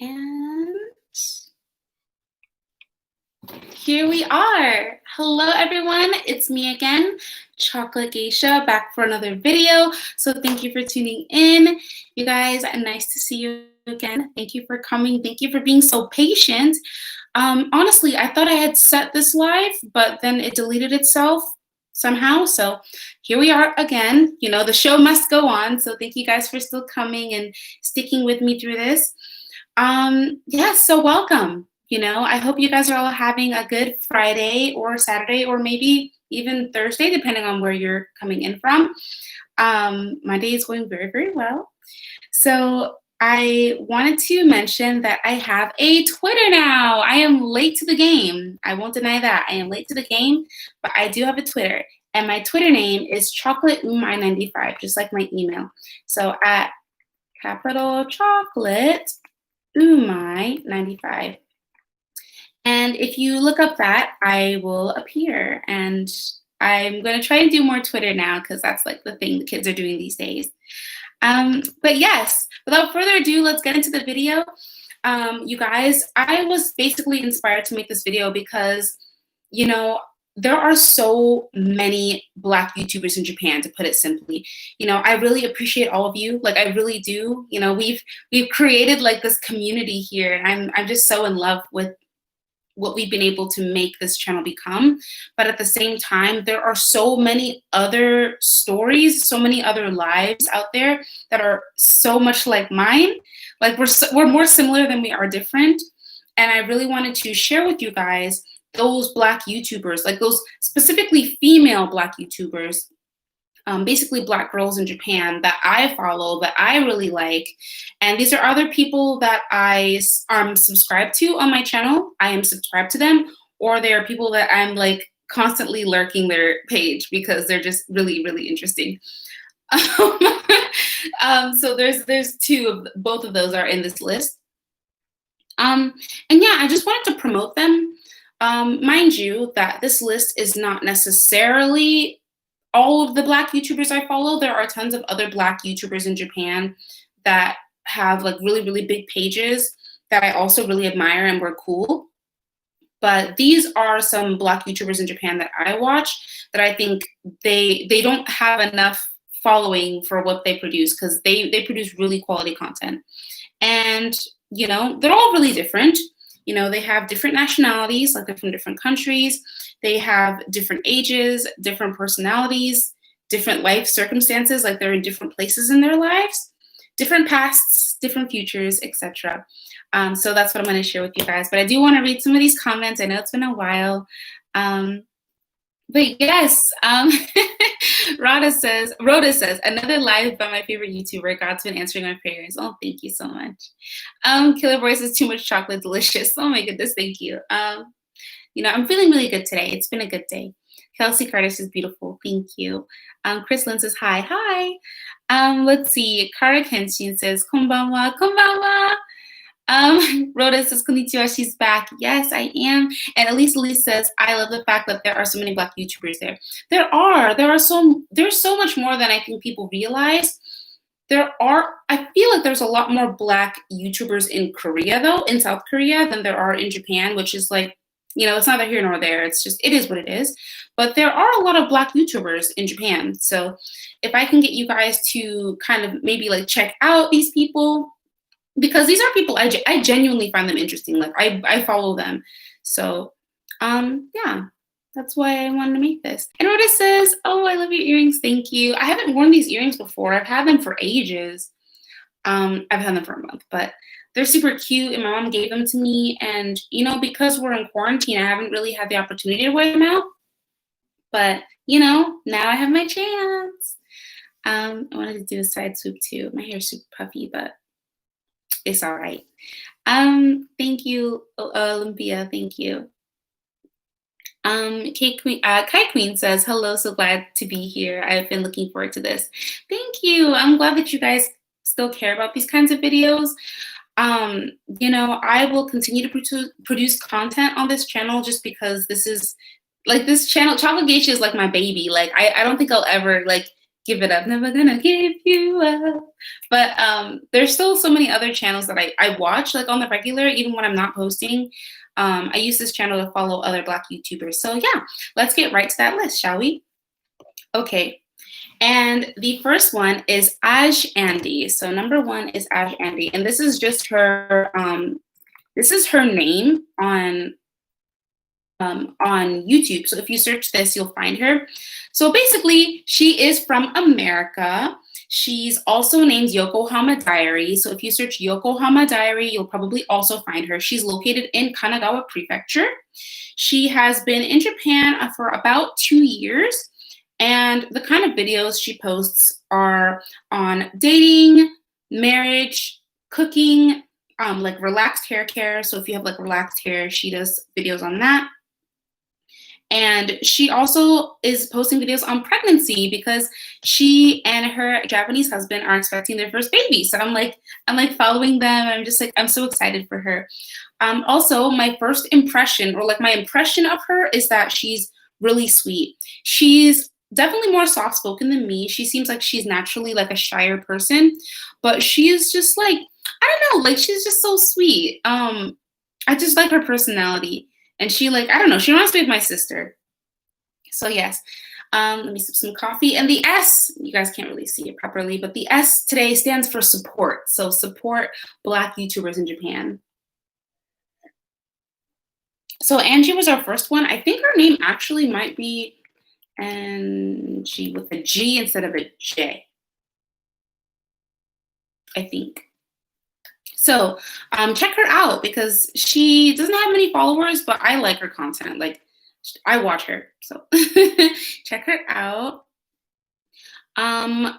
And here we are. Hello, everyone. It's me again, Chocolate Geisha, back for another video. So thank you for tuning in. You guys, nice to see you again. Thank you for coming. Thank you for being so patient. Honestly, I thought I had set this live, but then it deleted itself somehow. So here we are again. You know, the show must go on. So thank you guys for still coming and sticking with me through this. Yes, so welcome. You know, I hope you guys are all having a good Friday or Saturday or maybe even Thursday, depending on where you're coming in from. My day is going very, very well. So I wanted to mention that I have a Twitter now. I am late to the game. I won't deny that. I am late to the game, but I do have a Twitter. And my Twitter name is chocolateumi95, just like my email. So at capital chocolate Umai95. And if you look up that, I will appear. And I'm going to try and do more Twitter now because that's like the thing the kids are doing these days. But yes, without further ado, let's get into the video. You guys, I was basically inspired to make this video because, you know, there are so many Black YouTubers in Japan, to put it simply. You know, I really appreciate all of you. Like, I really do. You know, we've created like this community here, and I'm just so in love with what we've been able to make this channel become. But at the same time, there are so many other stories, so many other lives out there that are so much like mine. Like, we're more similar than we are different. And I really wanted to share with you guys those Black YouTubers, like those specifically female Black YouTubers, basically Black girls in Japan that I follow, that I really like. And these are other people that I am subscribed to on my channel. I am subscribed to them, or they are people that I'm like constantly lurking their page because they're just really, really interesting. So there's two of both of those are in this list. And yeah, I just wanted to promote them. Mind you that this list is not necessarily all of the Black YouTubers I follow. There are tons of other Black YouTubers in Japan that have like really, really big pages that I also really admire and were cool. But these are some Black YouTubers in Japan that I watch that I think they don't have enough following for what they produce, because they produce really quality content. And, you know, they're all really different. You know, they have different nationalities, like they're from different countries. They have different ages, different personalities, different life circumstances, like they're in different places in their lives, different pasts, different futures, etc. So that's what I'm going to share with you guys. But I do want to read some of these comments. I know it's been a while. But yes, Rhoda says, another live by my favorite YouTuber. God's been answering my prayers. Oh, thank you so much. Killer Boy says, too much chocolate, delicious. Oh my goodness, thank you. You know, I'm feeling really good today. It's been a good day. Kelsey Carter says, beautiful, thank you. Chris Lynn says, hi, hi. Let's see, Kara Kenshin says, konbanwa, konbanwa. Rhoda says, konnichiwa, she's back. Yes, I am. And Elise says, I love the fact that there are so many Black YouTubers there. There's so much more than I think people realize. I feel like there's a lot more Black YouTubers in Korea, though, in South Korea, than there are in Japan, which is like, you know, it's neither here nor there. It's just, it is what it is. But there are a lot of Black YouTubers in Japan. So if I can get you guys to kind of maybe like check out these people, because these are people I genuinely find them interesting. Like I follow them. So yeah, that's why I wanted to make this. And Rhoda says, oh, I love your earrings. Thank you. I haven't worn these earrings before. I've had them for ages. I've had them for a month, but they're super cute, and my mom gave them to me. And, you know, because we're in quarantine, I haven't really had the opportunity to wear them out. But, you know, now I have my chance. I wanted to do a side swoop too. My hair's super puffy, but it's all right. Thank you, Olympia. Thank you. Kai Queen says, hello, so glad to be here. I've been looking forward to this. Thank you. I'm glad that you guys still care about these kinds of videos. You know, I will continue to produce content on this channel just because this is like, this channel, Chocolate Geisha is like my baby. Like, I don't think I'll ever like Give it up, never gonna give you up. But there's still so many other channels that I watch like on the regular, even when I'm not posting. I use this channel to follow other Black YouTubers. So yeah, let's get right to that list, shall we? Okay. And the first one is anjjangie. So number one is anjjangie, and this is just her. This is her name on YouTube. So if you search this, you'll find her. So basically, she is from America. She's also named Yokohama Diary. So if you search Yokohama Diary, you'll probably also find her. She's located in Kanagawa Prefecture. She has been in Japan for about 2 years. And the kind of videos she posts are on dating, marriage, cooking, like relaxed hair care. So if you have like relaxed hair, she does videos on that. And she also is posting videos on pregnancy because she and her Japanese husband are expecting their first baby. So I'm like following them. I'm just like, I'm so excited for her. Also, my first impression, or like my impression of her, is that she's really sweet. She's definitely more soft-spoken than me. She seems like she's naturally like a shyer person, but she is just like, I don't know, like she's just so sweet. I just like her personality. And she like, I don't know, she reminds me of my sister. So yes, let me sip some coffee. And the S, you guys can't really see it properly, but the S today stands for support. So support Black YouTubers in Japan. So Angie was our first one. I think her name actually might be Angie with a G instead of a J. I think. So check her out because she doesn't have many followers, but I like her content. Like I watch her, so check her out.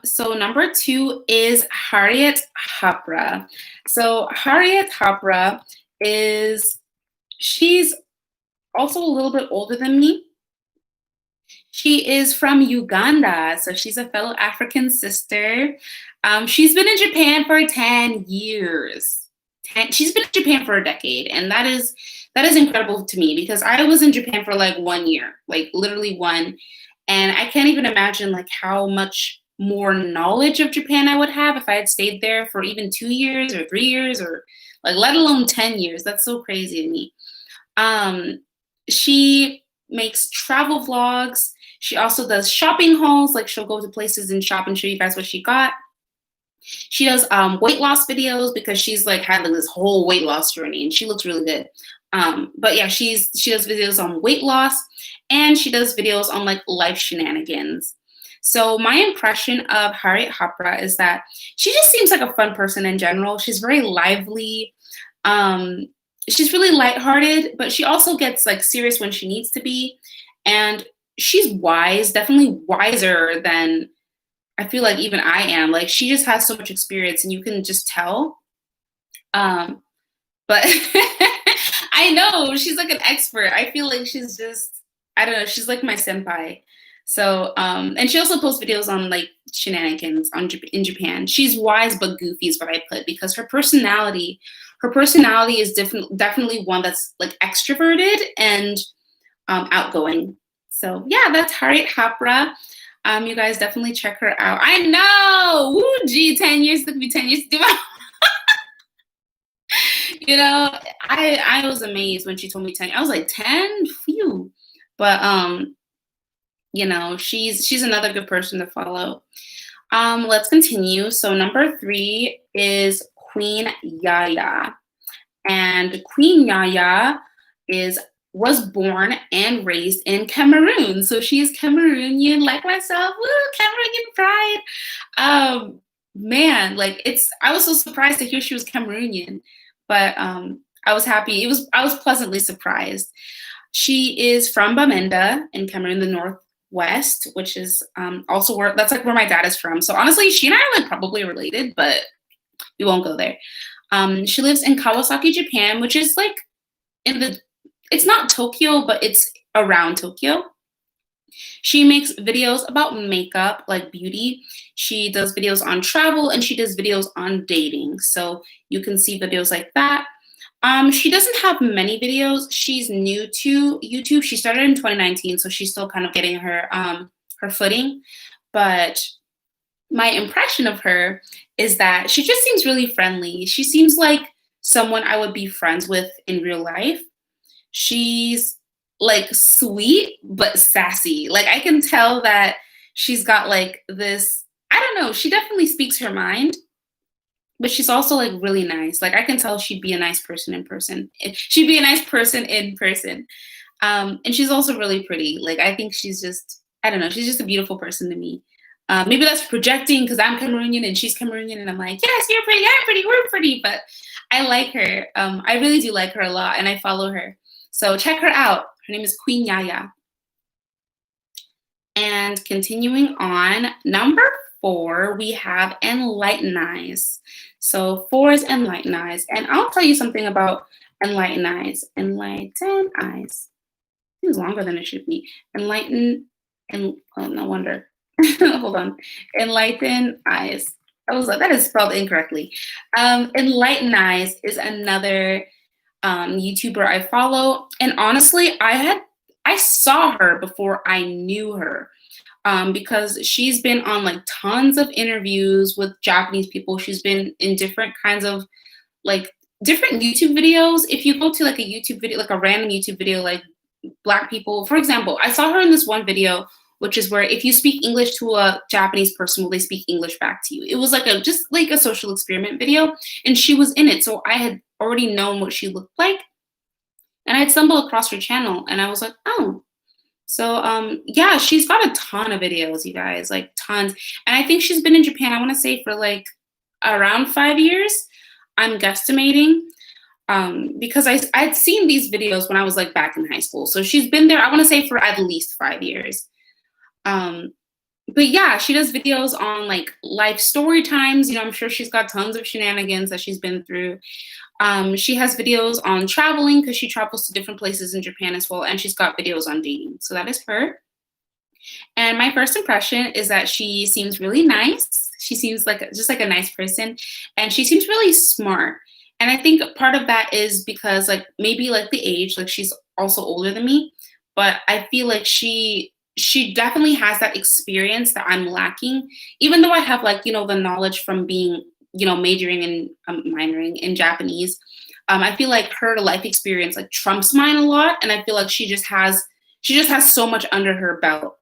So number two is Harriet Hapra. So Harriet Hapra she's also a little bit older than me. She is from Uganda, so she's a fellow African sister. She's been in Japan for 10 years. She's been in Japan for a decade, and that is incredible to me because I was in Japan for like 1 year, like literally one, and I can't even imagine like how much more knowledge of Japan I would have if I had stayed there for even 2 years or 3 years or like let alone 10 years. That's so crazy to me. She makes travel vlogs. She also does shopping hauls, like she'll go to places and shop and show you guys what she got. She does weight loss videos because she's like had like this whole weight loss journey and she looks really good. But yeah, she does videos on weight loss and she does videos on like life shenanigans. So my impression of Harriet Hapra is that she just seems like a fun person in general. She's very lively. She's really lighthearted, but she also gets like serious when she needs to be. And she's wise, definitely wiser than I feel like even I am. Like she just has so much experience and you can just tell. But I know she's like an expert. I feel like she's just, I don't know, she's like my senpai. So, and she also posts videos on like shenanigans in Japan. She's wise but goofy is what I put because her personality is definitely one that's like extroverted and outgoing. So yeah, that's Harriet Hapra. You guys definitely check her out. I know, woo, gee, 10 years, it took me 10 years to do it. You know, I was amazed when she told me 10. I was like, 10? Phew. But you know, she's another good person to follow. Let's continue. So number 3 is Queen Yaya. And Queen Yaya was born and raised in Cameroon. So she's Cameroonian like myself. Woo, Cameroonian pride. Man, like I was so surprised to hear she was Cameroonian, but I was happy. I was pleasantly surprised. She is from Bamenda in Cameroon, the Northwest, which is also that's like where my dad is from. So honestly, she and I are like probably related, but we won't go there. She lives in Kawasaki, Japan, which is like it's not Tokyo, but it's around Tokyo. She makes videos about makeup, like beauty. She does videos on travel and she does videos on dating. So you can see videos like that. She doesn't have many videos. She's new to YouTube. She started in 2019, so she's still kind of getting her footing. But my impression of her is that she just seems really friendly. She seems like someone I would be friends with in real life. She's like sweet but sassy. Like I can tell that she's got like this, I don't know, she definitely speaks her mind, but she's also like really nice. Like I can tell she'd be a nice person in person. She'd be a nice person in person. And she's also really pretty. Like I think she's just, I don't know, she's just a beautiful person to me. Maybe that's projecting because I'm Cameroonian and she's Cameroonian, and I'm like, yes, you're pretty, I'm pretty, we're pretty. But I like her. I really do like her a lot, and I follow her. So check her out. Her name is Queen Yaya. And continuing on, number 4, we have Enlightize. So 4 is Enlightize. And I'll tell you something about Enlightize. Enlightize. Seems longer than it should be. Enlighten, and oh, no wonder. Hold on. Enlighten eyes. That is spelled incorrectly. Enlightize is another YouTuber I follow, and honestly, I saw her before I knew her, because she's been on like tons of interviews with Japanese people. She's been in different kinds of like different YouTube videos. If you go to like a YouTube video, like a random YouTube video, like Black people, for example, I saw her in this one video, which is where if you speak English to a Japanese person, will they speak English back to you? It was like just like a social experiment video, and she was in it. So I had already known what she looked like, and I'd stumbled across her channel, and I was like, oh. So yeah, she's got a ton of videos, you guys, like tons. And I think she's been in Japan, I want to say, for like around 5 years, I'm guesstimating. Because I'd seen these videos when I was like back in high school. So she's been there, I want to say, for at least 5 years. But yeah, she does videos on like life story times. You know, I'm sure she's got tons of shenanigans that she's been through. She has videos on traveling because she travels to different places in Japan as well. And she's got videos on dating. So that is her. And my first impression is that she seems really nice. She seems like just like a nice person, and she seems really smart. And I think part of that is because like maybe like the age, like she's also older than me, but I feel like she definitely has that experience that I'm lacking, even though I have like, you know, the knowledge from being, you know, majoring and minoring in Japanese. I feel like her life experience like trumps mine a lot. And I feel like she just has so much under her belt.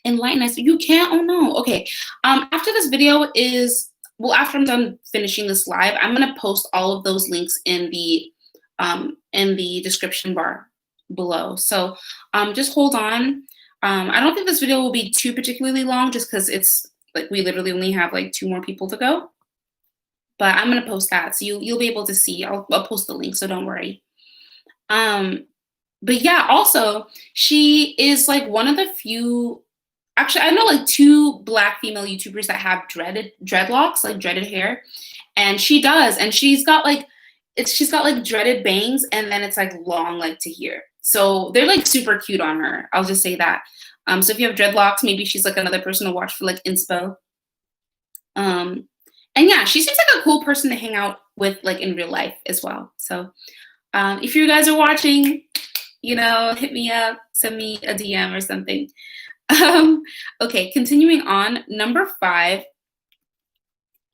Enlighten us. You can't, oh no. Okay. After this video is, well, after I'm done finishing this live, I'm going to post all of those links in the description bar below. So just hold on. I don't think this video will be too particularly long, just because it's like we literally only have like 2 more people to go. But I'm going to post that, so you'll be able to see. I'll post the link, so don't worry. But yeah, also she is like one of the few. Actually, I know like 2 Black female YouTubers that have dreadlocks, like dreaded hair, and she does, and she's got like dreaded bangs, and then it's like long like to here. So they're like super cute on her. I'll just say that. So if you have dreadlocks, maybe she's like another person to watch for like inspo. And yeah, she seems like a cool person to hang out with like in real life as well. So if you guys are watching, you know, hit me up, send me a DM or something. Okay, continuing on, number 5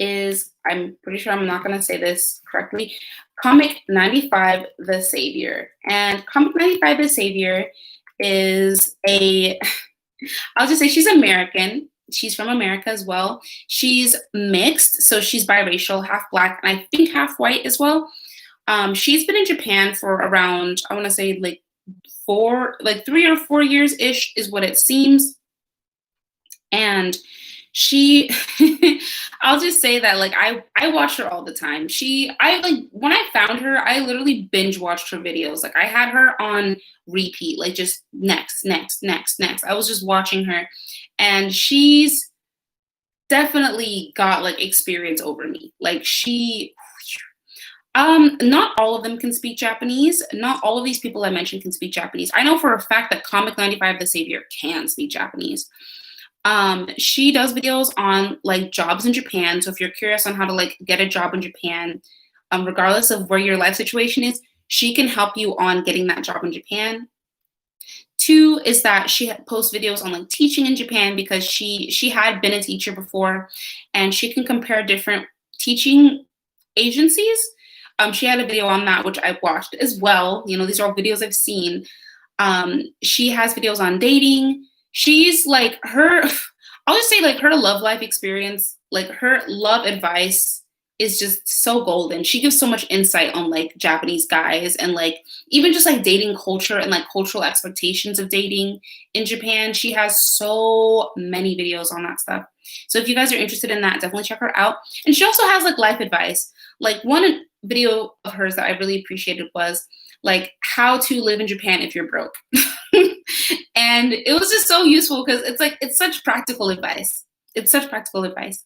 is, I'm pretty sure I'm not going to say this correctly, Comic 95 The Savior. And Comic 95 The Savior is I'll just say she's American. She's from America as well. She's mixed, so she's biracial, half Black, and I think half white as well. She's been in Japan for around, I want to say like 3 or 4 years-ish is what it seems. And she, I'll just say that like I watch her all the time. When I found her, I literally binge watched her videos. Like I had her on repeat, like just next. I was just watching her, and she's definitely got like experience over me. Like not all of them can speak Japanese. Not all of these people I mentioned can speak Japanese. I know for a fact that Comic 95 The Savior can speak Japanese. She does videos on like jobs in Japan. So if you're curious on how to like get a job in Japan, regardless of where your life situation is, she can help you on getting that job in Japan. Two is that she posts videos on like teaching in Japan because she had been a teacher before, and she can compare different teaching agencies. She had a video on that which I watched as well. You know, these are all videos I've seen. She has videos on dating. She's like her. I'll just say like her love life experience, like her love advice is just so golden. She gives so much insight on like Japanese guys and like even just like dating culture and like cultural expectations of dating in Japan. She has so many videos on that stuff. So if you guys are interested in that, definitely check her out. And she also has like life advice. Like one video of hers that I really appreciated was like how to live in Japan if you're broke. And it was just so useful because it's like it's such practical advice. It's such practical advice.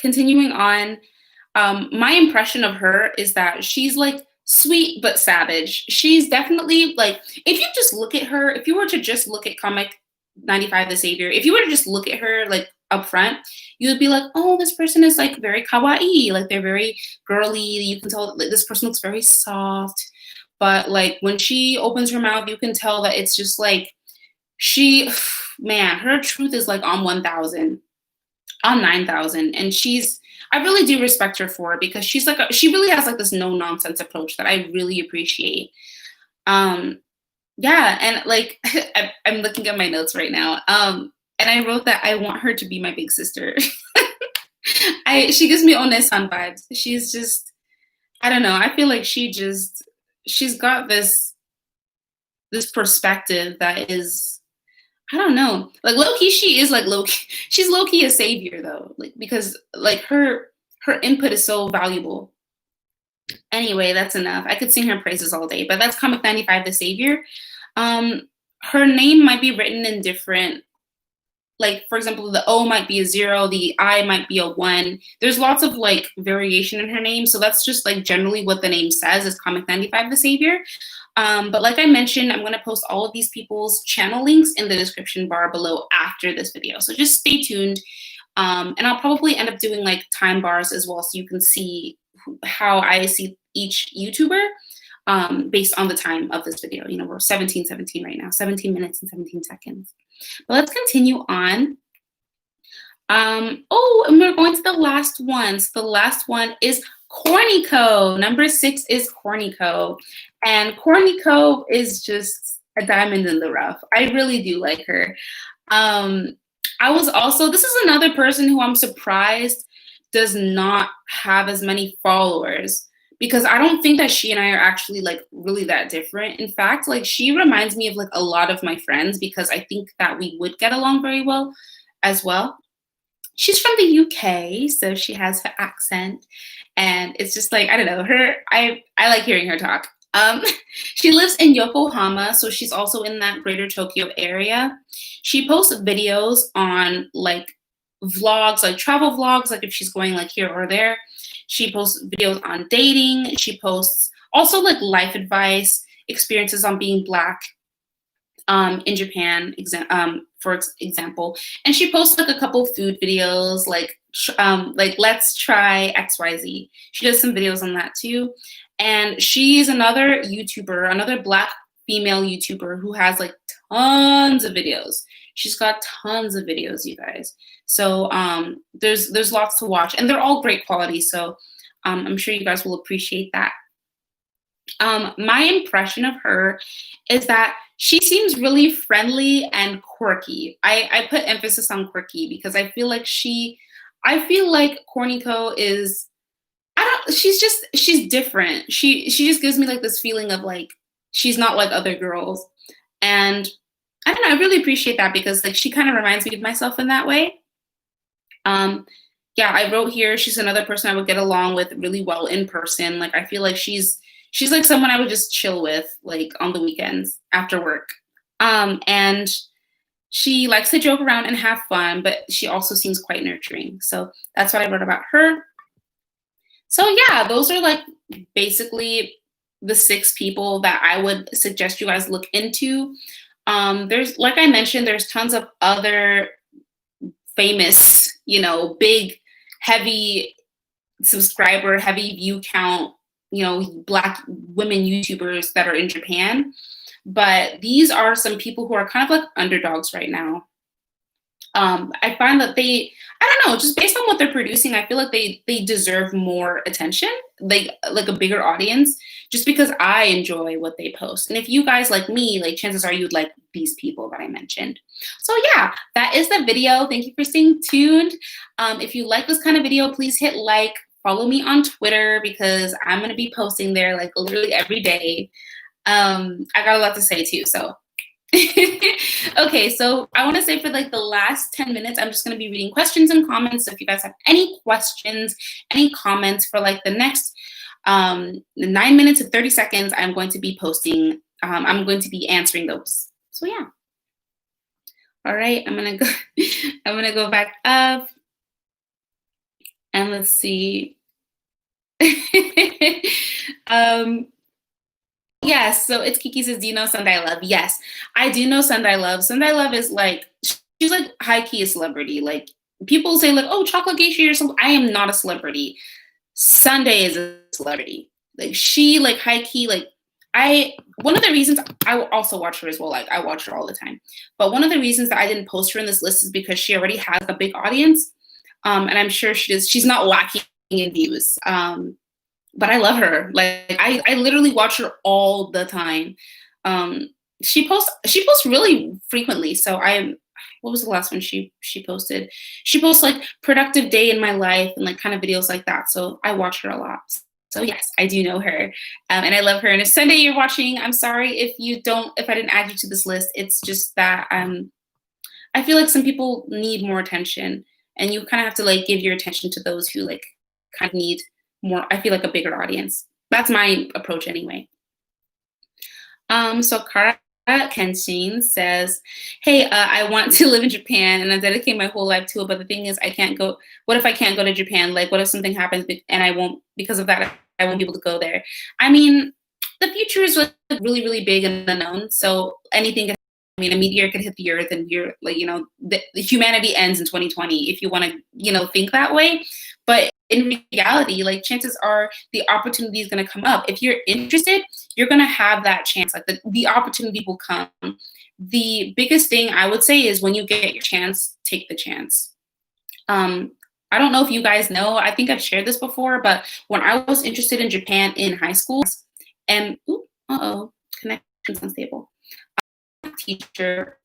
Continuing on, my impression of her is that she's like sweet but savage. She's definitely like, if you just look at her, if you were to just look at comic 95 the Savior, if you were to just look at her like up front, you would be like, oh, this person is like very kawaii, like they're very girly. You can tell like, this person looks very soft. But like when she opens her mouth, you can tell that it's just like she, man, her truth is like on 1,000, on 9,000. And I really do respect her for it because she's like, she really has like this no nonsense approach that I really appreciate. Yeah. And like, I'm looking at my notes right now. And I wrote that I want her to be my big sister. She gives me One-san vibes. She's just, I don't know. I feel like she's got this perspective that is, I don't know. Like low-key, she is like low-key. She's low-key a savior though. Like because like her input is so valuable. Anyway, that's enough. I could sing her praises all day, but that's Comic 95 the Savior. Her name might be written in different, like for example, the O might be a 0, the I might be a 1. There's lots of like variation in her name. So that's just like generally what the name says is Comic 95 the Savior. But like I mentioned, I'm going to post all of these people's channel links in the description bar below after this video. So just stay tuned. And I'll probably end up doing like time bars as well so you can see how I see each YouTuber based on the time of this video. You know, we're 17:17 right now, 17 minutes and 17 seconds. But let's continue on. Oh, and we're going to the last one. So the last one is cornyco. Number 6 is cornyco. And cornyco is just a diamond in the rough. I really do like her. This is another person who I'm surprised does not have as many followers because I don't think that she and I are actually like really that different. In fact, like she reminds me of like a lot of my friends because I think that we would get along very well as well. She's from the UK, so she has her accent and it's just like, I don't know, I like hearing her talk. She lives in Yokohama, so she's also in that greater Tokyo area. She posts videos on like vlogs, like travel vlogs, like if she's going like here or there. She posts videos on dating. She posts also like life advice, experiences on being Black in Japan, for example. And she posts like a couple food videos, like let's try XYZ. She does some videos on that too. And she's another YouTuber, another Black female YouTuber who has like tons of videos. She's got tons of videos, you guys. So there's lots to watch, and they're all great quality. So I'm sure you guys will appreciate that. My impression of her is that she seems really friendly and quirky. I put emphasis on quirky because I feel like cornyco is, she's different. She just gives me like this feeling of like, she's not like other girls. And I don't know, I really appreciate that because like she kind of reminds me of myself in that way. Yeah, I wrote here, she's another person I would get along with really well in person. Like I feel like she's like someone I would just chill with like on the weekends after work. And she likes to joke around and have fun, but she also seems quite nurturing. So that's what I wrote about her. So yeah, those are like basically the 6 people that I would suggest you guys look into. There's, like I mentioned, there's tons of other famous, you know, big, heavy subscriber, heavy view count Black women YouTubers that are in Japan. But these are some people who are kind of like underdogs right now. I find that I don't know, just based on what they're producing, I feel like they deserve more attention, like a bigger audience, just because I enjoy what they post. And if you guys like me, like chances are you'd like these people that I mentioned. So yeah, that is the video. Thank you for staying tuned. If you like this kind of video, please hit like, follow me on Twitter because I'm gonna be posting there like literally every day. I got a lot to say too, so okay, so I want to say for like the last 10 minutes, I'm just going to be reading questions and comments. So if you guys have any questions, any comments for like the next 9 minutes and 30 seconds, I'm going to be posting, I'm going to be answering those. So yeah. All right, I'm going to go, I'm going to go back up and let's see. Yes, so it's Kiki says, do you know Sunday Love? Yes, I do know Sunday Love. Sunday Love is like, she's like high key a celebrity. Like people say like, oh, Chocolate Geisha or something. I am not a celebrity. Sunday is a celebrity. Like she like high key, like one of the reasons I will also watch her as well. Like I watch her all the time. But one of the reasons that I didn't post her in this list is because she already has a big audience. And I'm sure she's not lacking in views. But I love her. Like I literally watch her all the time. She posts really frequently. So what was the last one she posted? She posts like productive day in my life and like kind of videos like that. So I watch her a lot. So yes, I do know her. And I love her. And if Sunday you're watching, I'm sorry if I didn't add you to this list. It's just that I feel like some people need more attention and you kind of have to like give your attention to those who like kind of need more, I feel like a bigger audience. That's my approach anyway. So Kara Kenshin says, hey, I want to live in Japan and I dedicate my whole life to it, but the thing is I can't go. What if I can't go to Japan? Like what if something happens and I won't, because of that, I won't be able to go there? I mean, the future is like really, really big and unknown. So anything a meteor could hit the earth and you're like, the humanity ends in 2020 if you want to, think that way. But in reality, like chances are the opportunity is going to come up. If you're interested, you're going to have that chance. Like the opportunity will come. The biggest thing I would say is when you get your chance, take the chance. I don't know if you guys know, I think I've shared this before, but when I was interested in Japan in high school and, connection's unstable. Teacher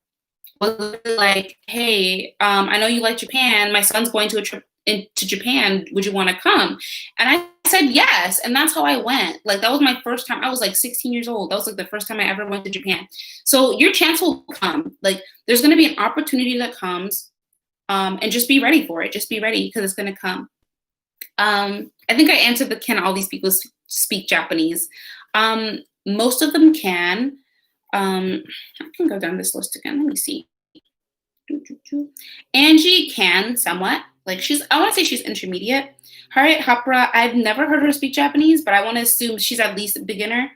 was like, hey, I know you like Japan. My son's going to a trip into Japan. Would you want to come? And I said yes. And that's how I went. Like that was my first time. I was like 16 years old. That was like the first time I ever went to Japan. So your chance will come. Like there's going to be an opportunity that comes. And just be ready for it. Just be ready because it's going to come. I think I answered can all these people speak Japanese? Most of them can. I can go down this list again. Let me see. Angie can somewhat. Like I want to say she's intermediate. Harriet Hapra, I've never heard her speak Japanese, but I want to assume she's at least a beginner.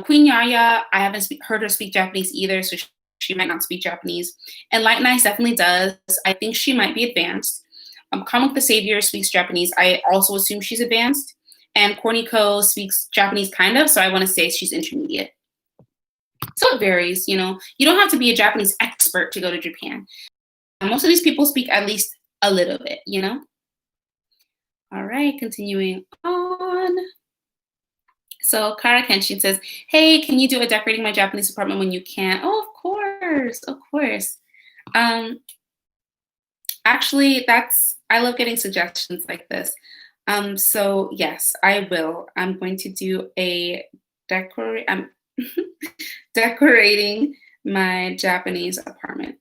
Queen Yaya, I haven't heard her speak Japanese either, so she might not speak Japanese. Enlightize definitely does. I think she might be advanced. Comic the Savior speaks Japanese. I also assume she's advanced. And cornyco speaks Japanese kind of, so I want to say she's intermediate. So it varies, you don't have to be a Japanese expert to go to Japan. Most of these people speak at least a little bit, All right, continuing on. So Kara Kenshin says, hey, can you do a decorating my Japanese apartment when you can? Oh, of course, of course. Actually, I love getting suggestions like this. So yes, I will. I'm going to do a decorating my Japanese apartment.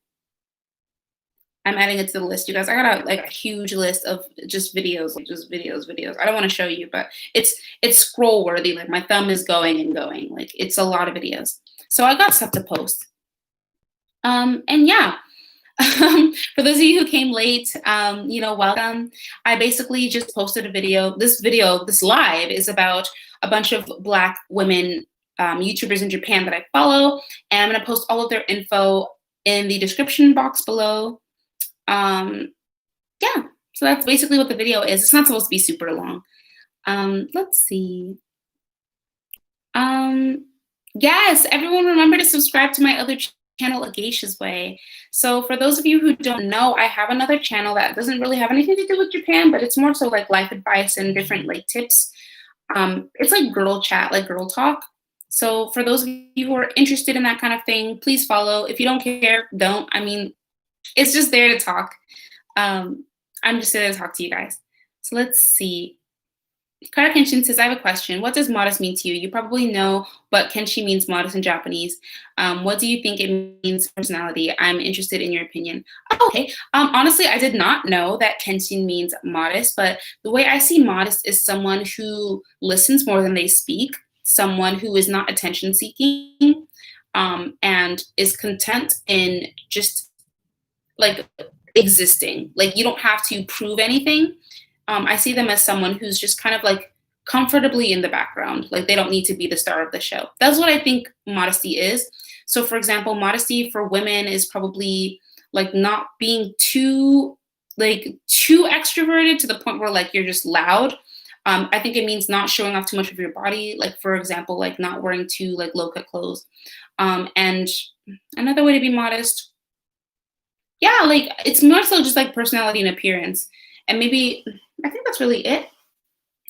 I'm adding it to the list, you guys. I got a huge list of just videos, videos. I don't want to show you, but it's scroll worthy. Like my thumb is going and going. Like it's a lot of videos. So I got stuff to post. And yeah. For those of you who came late, welcome. I basically just posted a video. This live is about a bunch of Black women YouTubers in Japan that I follow, and I'm going to post all of their info in the description box below. So that's basically what the video is. It's not supposed to be super long. Let's see. Yes, everyone remember to subscribe to my other channel, A Geisha's Way. So for those of you who don't know, I have another channel that doesn't really have anything to do with Japan, but it's more so like life advice and different like tips. It's like girl chat, like girl talk. So for those of you who are interested in that kind of thing, please follow. If you don't care, don't. I mean, it's just there to talk. I'm just there to talk to you guys. So let's see. Kara Kenshin says, I have a question. What does modest mean to you? You probably know what Kenshi means modest in Japanese. What do you think it means personality? I'm interested in your opinion. Oh, okay. Honestly, I did not know that Kenshin means modest, but the way I see modest is someone who listens more than they speak, someone who is not attention seeking, and is content in just like existing. Like you don't have to prove anything. I see them as someone who's just kind of like comfortably in the background. Like they don't need to be the star of the show. That's what I think modesty is. So, for example, modesty for women is probably like not being too extroverted to the point where like you're just loud. I think it means not showing off too much of your body. Like for example, like not wearing too like low cut clothes. And another way to be modest, yeah, like it's more so just like personality and appearance. And maybe I think that's really it.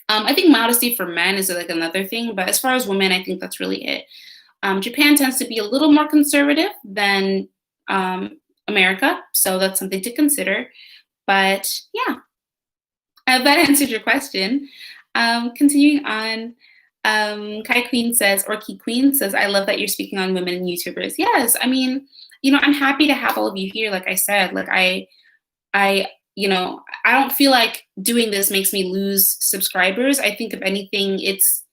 I think modesty for men is like another thing, but as far as women, I think that's really it. Japan tends to be a little more conservative than America, so that's something to consider. But yeah, I hope that answered your question. Continuing on, Kai Queen says, or Key Queen says, I love that you're speaking on women and YouTubers. Yes, I mean, I'm happy to have all of you here. Like I said, like I don't feel like doing this makes me lose subscribers. I think if anything, it's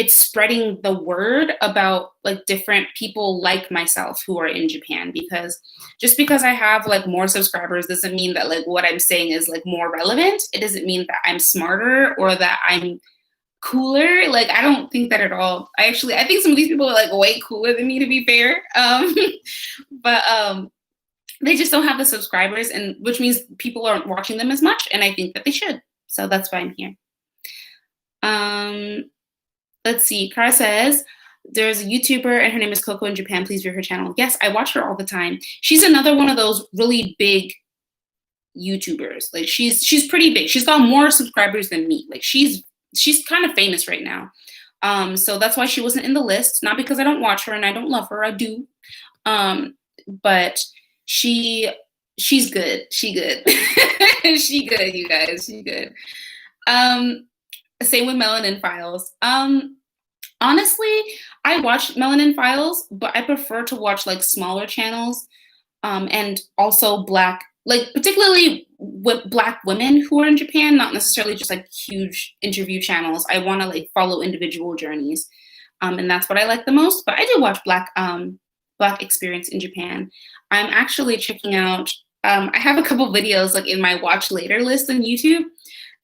spreading the word about like different people like myself who are in Japan, because just because I have like more subscribers doesn't mean that like what I'm saying is like more relevant. It doesn't mean that I'm smarter or that I'm cooler. Like I don't think that at all. I think some of these people are like way cooler than me, to be fair. But they just don't have the subscribers, and which means people aren't watching them as much, and I think that they should. So that's why I'm here. Let's see. Kara says, there's a YouTuber and her name is Coco in Japan. Please view her channel. Yes, I watch her all the time. She's another one of those really big YouTubers. Like she's pretty big. She's got more subscribers than me. Like she's kind of famous right now. So that's why she wasn't in the list. Not because I don't watch her and I don't love her. I do. But she's good. She good. She good, you guys. She good. Same with Melanin Files. Honestly, I watch Melanin Files, but I prefer to watch like smaller channels, and also particularly with Black women who are in Japan, not necessarily just like huge interview channels. I want to like follow individual journeys, and that's what I like the most. But I do watch Black experience in Japan. I'm actually checking out. I have a couple videos like in my watch later list on YouTube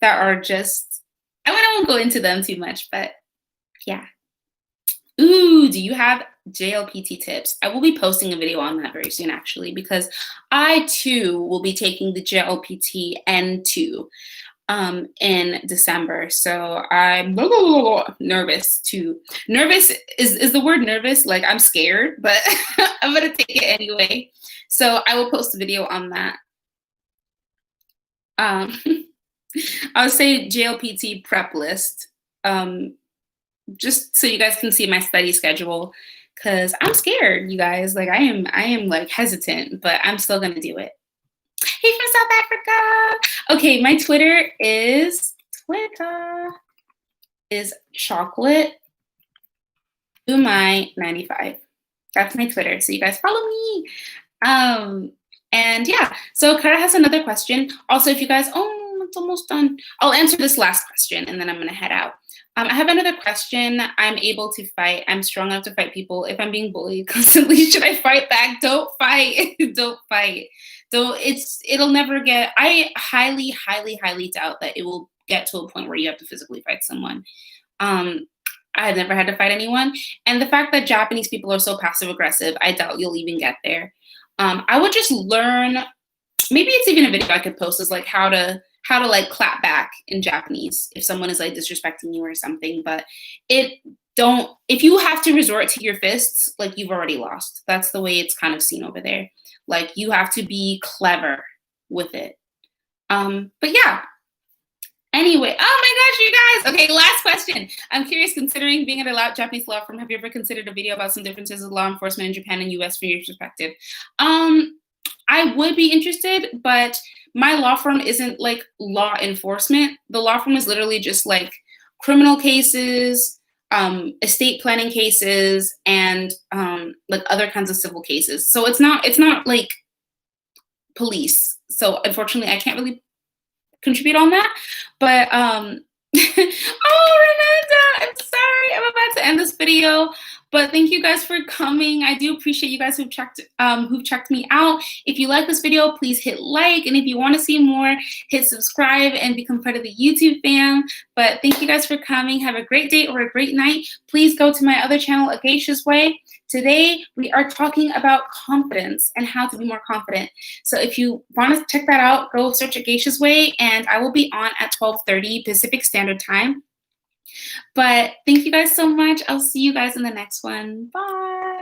that are just. I won't go into them too much, but yeah. Ooh, do you have JLPT tips? I will be posting a video on that very soon, actually, because I too will be taking the JLPT N2 in December. So I'm nervous too. Nervous is the word nervous. Like I'm scared, but I'm gonna take it anyway. So I will post a video on that. I'll say JLPT prep list. Just so you guys can see my study schedule, because I'm scared, you guys. Like I am like hesitant, but I'm still gonna do it. Hey, from South Africa. Okay, my Twitter is chocolate my 95. That's my Twitter. So you guys follow me. And yeah, so Kara has another question. Also, if you guys, it's almost done. I'll answer this last question and then I'm gonna head out. I have another question. I'm able to fight. I'm strong enough to fight people. If I'm being bullied constantly, should I fight back? Don't fight. Don't fight. It'll never get, I highly, highly, highly doubt that it will get to a point where you have to physically fight someone. I've never had to fight anyone. And the fact that Japanese people are so passive aggressive, I doubt you'll even get there. I would just learn, maybe it's even a video I could post, is like how to like clap back in Japanese if someone is like disrespecting you or something. But if you have to resort to your fists, like, you've already lost. That's the way it's kind of seen over there. Like, you have to be clever with it. But yeah. Anyway, oh my gosh, you guys. Okay, last question. I'm curious, considering being at a Japanese law firm, have you ever considered a video about some differences of law enforcement in Japan and US from your perspective? I would be interested, but my law firm isn't like law enforcement. The law firm is literally just like criminal cases, estate planning cases, and like other kinds of civil cases. So it's not like police. So unfortunately, I can't really contribute on that. But oh, Renata, I'm sorry, I'm about to end this video. But thank you guys for coming. I do appreciate you guys who've checked me out. If you like this video, please hit like, and if you want to see more, hit subscribe and become part of the YouTube fam. But thank you guys for coming. Have a great day or a great night. Please go to my other channel, A Geisha's Way. Today we are talking about confidence and how to be more confident. So if you want to check that out, go search A Geisha's Way, and I will be on at 12:30 Pacific Standard Time. But thank you guys so much. I'll see you guys in the next one. Bye.